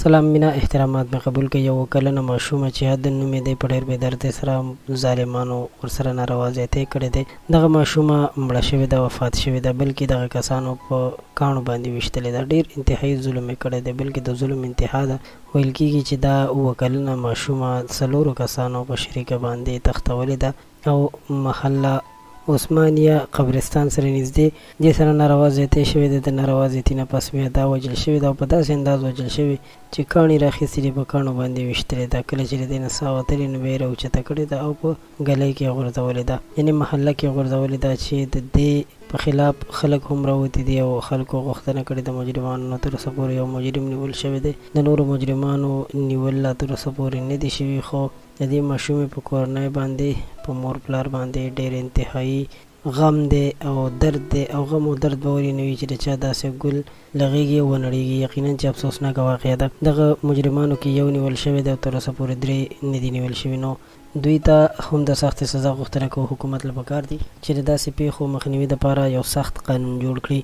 سلام مینا احترامات مې قبول کړئ. یو کلنه ماشومه چې حد نوم یې دی په ډېر بېدردۍ سره ظالمانو ورسره ناروا زیاتی کړی دی. دغه ماشومه مړه شوې ده، وفات شوې ده، بلکې دغه کسانو په کاڼو باندې ویشتلې ده. ډېر انتهایي ظلم یې کړی دی، بلکې د ظلم انتها ده. ویل کېږي چې دا 7 کلنه ماشومه 4 کسانو په شریکه باندې تختولې ده او محله عثمانیه قبرستان سره نږدې دې سره ناروا زیاتی شوې ده. د ناروا زیاتي نه پس بیا دا وژل شوې ده او په داسې انداز وژل شوې چې کاڼي راخیستې دي، په کاڼو باندې ویشتلې ده. کله چې له دې نه ساه وتلې نو بیا یې راوچته کړې ده او په ګلۍ کې یې غورځولې ده، یعنې محله کې یې غورځولې ده چې د دې په خلاف خلک هم راوتي دي او خلکو غوښتنه کړې د مجرمانو نه. تر اوسه پورې یو مجرم نیول شوی دی، د نورو مجرمانو نیول لا تر اوسه پورې نه دي شوي. خو د دې ماشومې په کورنۍ باندې په مور پلار باندې ډېر انتهایي غم دی او درد دی او غم او درد به ولې نه وي چې د چا داسې ګل لغېږي او ونړېږي. یقینا چې افسوسناکه واقعه ده. دغه مجرمانو کې یو نیول شوی دی او تر اوسه پورې 3 نه دي نیول شوي. نو دوی ته هم د سختې سزا غوښتنه کوي. حکومت له پکار دي چې د داسې پیښو مخنیوي دپاره یو سخت قانون جوړ کړي.